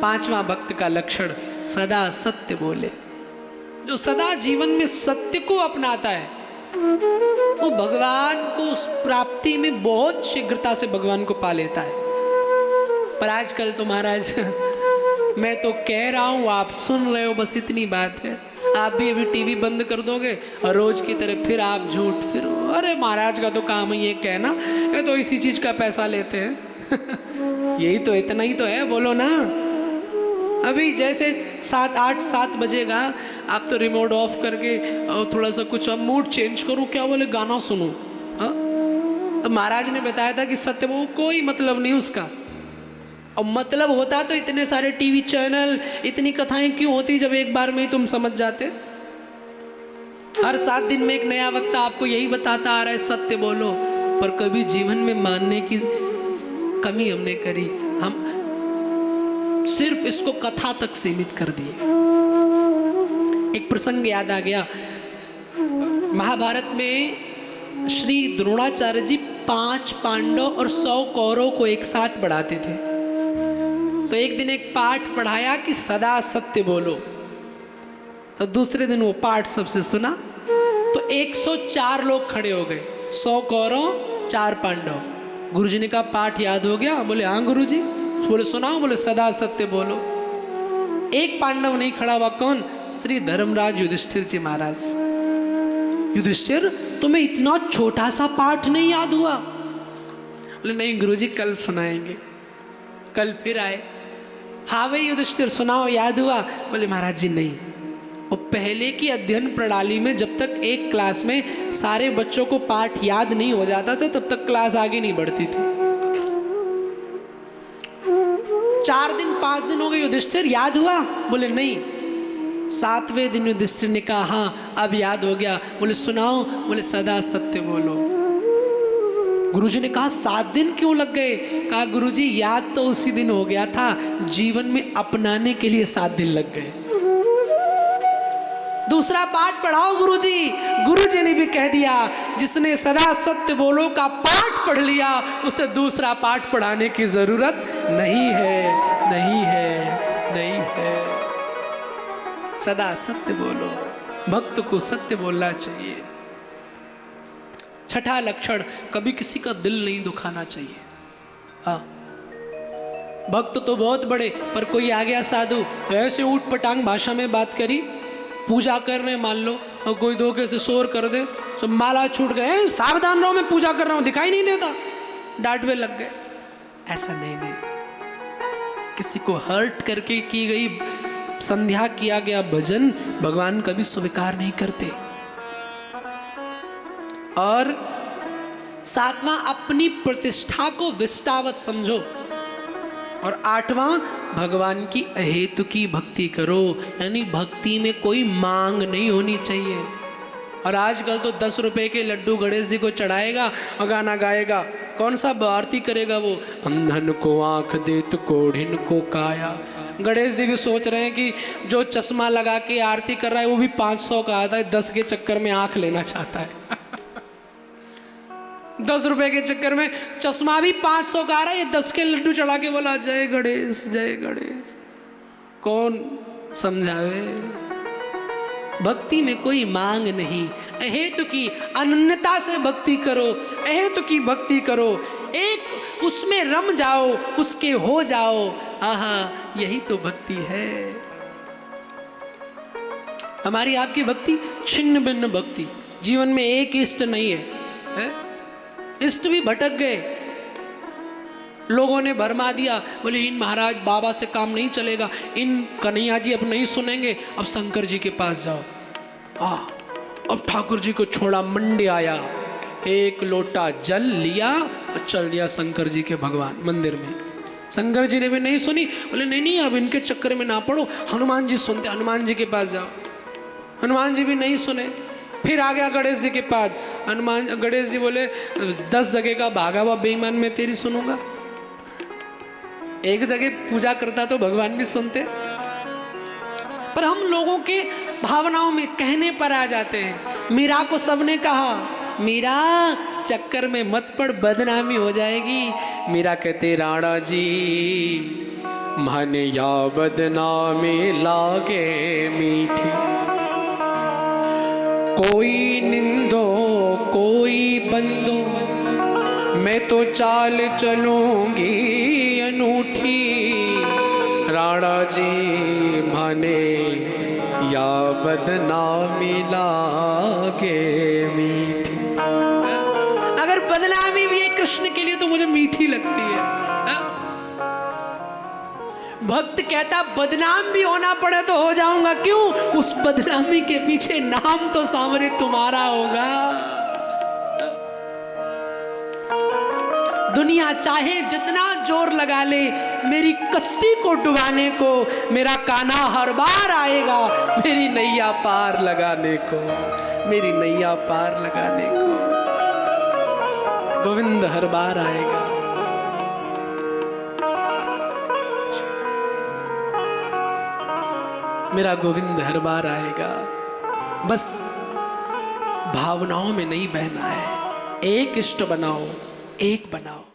पांचवा भक्त का लक्षण सदा सत्य बोले। जो सदा जीवन में सत्य को अपनाता है वो भगवान को उस प्राप्ति में बहुत शीघ्रता से भगवान को पा लेता है। पर आजकल तो महाराज मैं तो कह रहा हूं, आप सुन रहे हो, बस इतनी बात है। आप भी अभी टीवी बंद कर दोगे और रोज की तरह फिर आप झूठ फिर अरे महाराज का तो काम ही ये कहना, ये तो इसी चीज का पैसा लेते हैं यही तो, इतना ही तो है, बोलो ना। अभी जैसे 7 बजेगा आप तो रिमोट ऑफ करके और थोड़ा सा कुछ अब मूड चेंज करूं, क्या बोले गाना सुनो। अब महाराज ने बताया था कि सत्य वो कोई मतलब नहीं उसका, और मतलब होता तो इतने सारे टीवी चैनल, इतनी कथाएं क्यों होती जब एक बार में ही तुम समझ जाते। हर 7 दिन में एक नया वक्ता आपको यही बताता आ रहा है सत्य बोलो, पर कभी जीवन में मानने की कमी हमने करी। हम सिर्फ इसको कथा तक सीमित कर दिए। एक प्रसंग याद आ गया, महाभारत में श्री द्रोणाचार्य जी 5 पांडव और 100 कौरव को एक साथ पढ़ाते थे। तो एक दिन एक पाठ पढ़ाया कि सदा सत्य बोलो, तो दूसरे दिन वो पाठ सबसे सुना तो 104 लोग खड़े हो गए, 100 कौरव 4 पांडव। गुरुजी ने कहा पाठ याद हो गया? बोले हाँ गुरुजी। बोले सुनाओ? बोले सदा सत्य बोलो। एक पांडव नहीं खड़ा हुआ, कौन? श्री धर्मराज युधिष्ठिर जी महाराज। युधिष्ठिर तुम्हें इतना छोटा सा पाठ नहीं याद हुआ? बोले नहीं गुरुजी कल सुनाएंगे। कल फिर आए, हाँ भाई युधिष्ठिर सुनाओ याद हुआ? बोले महाराज जी नहीं। और पहले की अध्ययन प्रणाली में जब तक एक क्लास में सारे बच्चों को पाठ याद नहीं हो जाता था तब तक क्लास आगे नहीं बढ़ती थी। 4 दिन 5 दिन हो गए, युधिष्ठिर याद हुआ? बोले नहीं। 7वें दिन युधिष्ठिर ने कहा हाँ अब याद हो गया। बोले सुनाओ? बोले सदा सत्य बोलो। गुरुजी ने कहा 7 दिन क्यों लग गए? कहा गुरुजी याद तो उसी दिन हो गया था, जीवन में अपनाने के लिए 7 दिन लग गए। दूसरा पाठ पढ़ाओ गुरुजी। गुरुजी ने भी कह दिया जिसने सदा सत्य बोलो का पाठ पढ़ लिया उसे दूसरा पाठ पढ़ाने की जरूरत नहीं है, नहीं है, नहीं है। सदा सत्य बोलो, भक्त को सत्य बोलना चाहिए। छठा लक्षण, कभी किसी का दिल नहीं दुखाना चाहिए। हाँ, भक्त तो बहुत बड़े, पर कोई आ गया साधु ऐसे ऊट पटांग भाषा में बात करी, पूजा करने मान लो, और कोई धोखे से शोर कर दे तो माला छूट गए, सावधान रहो मैं पूजा कर रहा हूं, दिखाई नहीं देता, डांटवे लग गए। ऐसा नहीं, नहीं। किसी को हर्ट करके की गई संध्या, किया गया भजन भगवान कभी स्वीकार नहीं करते। और 7वां, अपनी प्रतिष्ठा को विस्तावत समझो। और 8वां, भगवान की अहेतु की भक्ति करो, यानी भक्ति में कोई मांग नहीं होनी चाहिए। और आजकल तो 10 रुपए के लड्डू गणेश जी को चढ़ाएगा और गाना गाएगा, कौन सा आरती करेगा वो? अंधन को आंख दे तो कोढ़िन को काया। गणेश जी भी सोच रहे हैं कि जो चश्मा लगा के आरती कर रहा है वो भी 500 का आता है, 10 के चक्कर में आंख लेना चाहता है 10 रुपए के चक्कर में चश्मा भी 500 का आ रहा है, ये 10 के लड्डू चढ़ा के बोला जय गणेश जय गणेश। कौन समझावे? भक्ति में कोई मांग नहीं, अहेतु की अनन्यता से भक्ति करो, अहेतु की भक्ति करो, एक उसमें रम जाओ, उसके हो जाओ। आहा, यही तो भक्ति है। हमारी आपकी भक्ति छिन्न भिन्न भक्ति, जीवन में एक इष्ट नहीं है? इष्ट भी भटक गए, लोगों ने भरमा दिया, बोले इन महाराज बाबा से काम नहीं चलेगा, इन कन्हैया जी अब नहीं सुनेंगे, अब शंकर जी के पास जाओ। अब ठाकुर जी को छोड़ा, मंडे आया, एक लोटा जल लिया और चल दिया शंकर जी के भगवान मंदिर में। शंकर जी ने भी नहीं सुनी, बोले नहीं नहीं अब इनके चक्कर में ना पड़ो, हनुमान जी सुनते, हनुमान जी के पास जाओ। हनुमान जी भी नहीं सुने, फिर आ गया गणेश जी के पास। गणेश जी बोले 10 जगह का भागा हुआ बेईमान में तेरी सुनूंगा। एक जगह पूजा करता तो भगवान भी सुनते, पर हम लोगों के भावनाओं में कहने पर आ जाते हैं। मीरा को सबने कहा मीरा चक्कर में मत पड़, बदनामी हो जाएगी। मीरा कहते राणा जी मन या बदनामी लागे मीठी। कोई निंदो कोई बंदो, मैं तो चाल चलूंगी अनूठी। राणा जी माने या बदनामी लागे मीठी। अगर बदनामी भी है कृष्ण के लिए तो मुझे मीठी लगती है। भक्त कहता बदनाम भी होना पड़े तो हो जाऊंगा, क्यों? उस बदनामी के पीछे नाम तो सामने तुम्हारा होगा। दुनिया चाहे जितना जोर लगा ले मेरी कश्ती को डुबाने को, मेरा कान्हा हर बार आएगा मेरी नैया पार लगाने को, मेरी नैया पार लगाने को। गोविंद हर बार आएगा। मेरा गोविंद हर बार आएगा। बस भावनाओं में नहीं बहना है, एक इष्ट बनाओ, एक बनाओ।